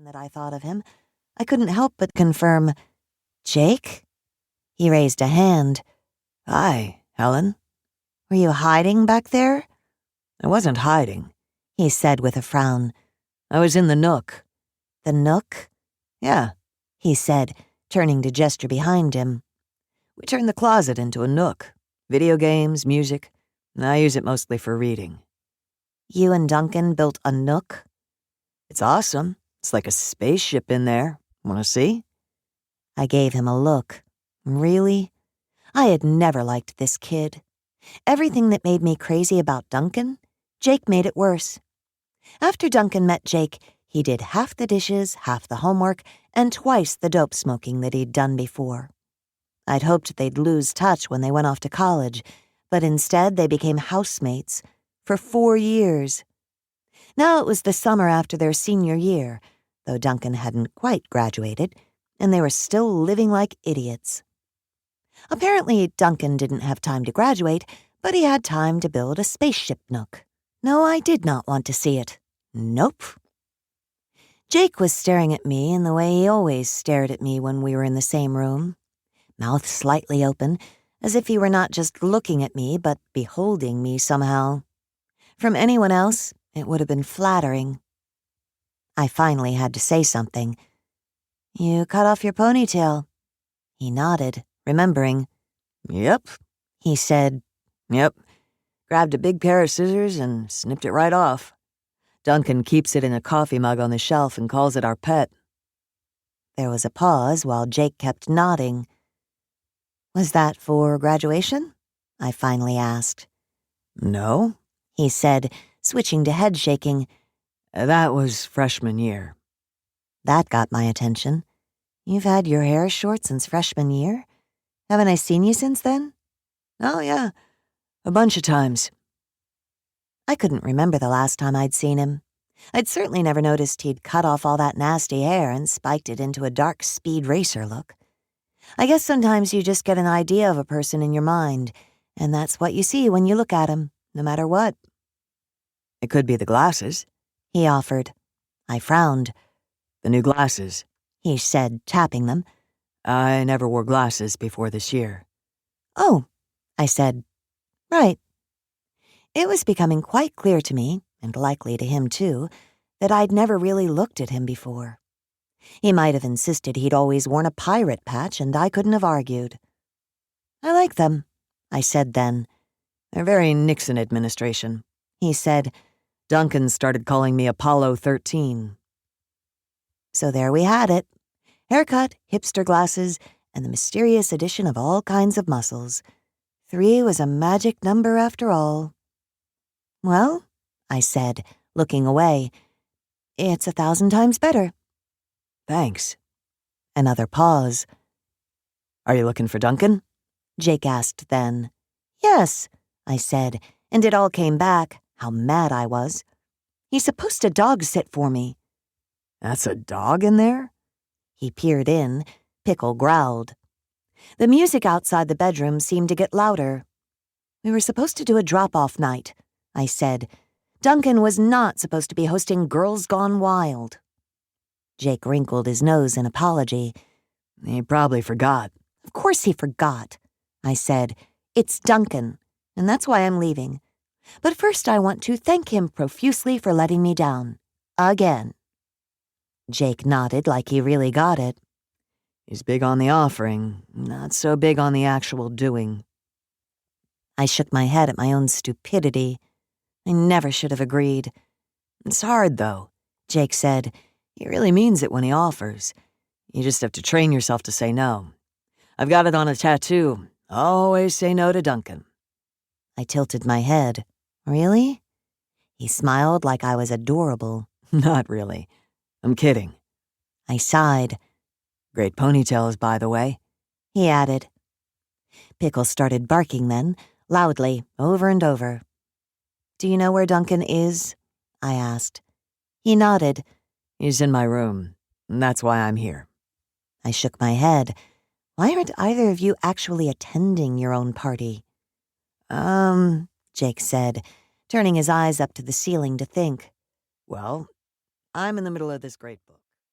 that I thought of him, I couldn't help but confirm, "Jake?" He raised a hand. "Hi, Helen." "Were you hiding back there?" "I wasn't hiding," he said with a frown. "I was in the nook." "The nook?" "Yeah," he said, turning to gesture behind him. "We turned the closet into a nook. Video games, music. I use it mostly for reading." "You and Duncan built a nook?" "It's awesome. It's like a spaceship in there. Want to see?" I gave him a look. Really? I had never liked this kid. Everything that made me crazy about Duncan, Jake made it worse. After Duncan met Jake, he did half the dishes, half the homework, and twice the dope smoking that he'd done before. I'd hoped they'd lose touch when they went off to college, but instead they became housemates for 4 years. Now it was the summer after their senior year, though Duncan hadn't quite graduated, and they were still living like idiots. Apparently, Duncan didn't have time to graduate, but he had time to build a spaceship nook. No, I did not want to see it. Nope. Jake was staring at me in the way he always stared at me when we were in the same room, mouth slightly open, as if he were not just looking at me, but beholding me somehow. From anyone else, it would have been flattering. I finally had to say something. "You cut off your ponytail." He nodded, remembering. "Yep," he said. "Yep. Grabbed a big pair of scissors and snipped it right off. Duncan keeps it in a coffee mug on the shelf and calls it our pet." There was a pause while Jake kept nodding. "Was that for graduation?" I finally asked. "No," he said, switching to head shaking. "That was freshman year." That got my attention. "You've had your hair short since freshman year? Haven't I seen you since then?" "Oh, yeah. A bunch of times." I couldn't remember the last time I'd seen him. I'd certainly never noticed he'd cut off all that nasty hair and spiked it into a dark speed racer look. I guess sometimes you just get an idea of a person in your mind, and that's what you see when you look at him, no matter what. "It could be the glasses," he offered. I frowned. "The new glasses," he said, tapping them. "I never wore glasses before this year." "Oh," I said. "Right." It was becoming quite clear to me, and likely to him too, that I'd never really looked at him before. He might have insisted he'd always worn a pirate patch, and I couldn't have argued. "I like them," I said then. "They're very Nixon administration," he said. "Duncan started calling me Apollo 13. So there we had it. Haircut, hipster glasses, and the mysterious addition of all kinds of muscles. 3 was a magic number after all. "Well," I said, looking away, "it's 1,000 times better." "Thanks." Another pause. "Are you looking for Duncan?" Jake asked then. "Yes," I said, and it all came back, how mad I was. "He's supposed to dog sit for me." "That's a dog in there?" He peered in. Pickle growled. The music outside the bedroom seemed to get louder. "We were supposed to do a drop-off night," I said. "Duncan was not supposed to be hosting Girls Gone Wild." Jake wrinkled his nose in apology. "He probably forgot." "Of course he forgot," I said. "It's Duncan, and that's why I'm leaving. But first I want to thank him profusely for letting me down. Again." Jake nodded like he really got it. "He's big on the offering, not so big on the actual doing." I shook my head at my own stupidity. I never should have agreed. "It's hard, though," Jake said. "He really means it when he offers. You just have to train yourself to say no. I've got it on a tattoo. Always say no to Duncan." I tilted my head. "Really?" He smiled like I was adorable. "Not really. I'm kidding." I sighed. "Great ponytails, by the way," he added. Pickle started barking then, loudly, over and over. "Do you know where Duncan is?" I asked. He nodded. "He's in my room. That's why I'm here." I shook my head. "Why aren't either of you actually attending your own party?" Jake said, turning his eyes up to the ceiling to think. "Well, I'm in the middle of this great book."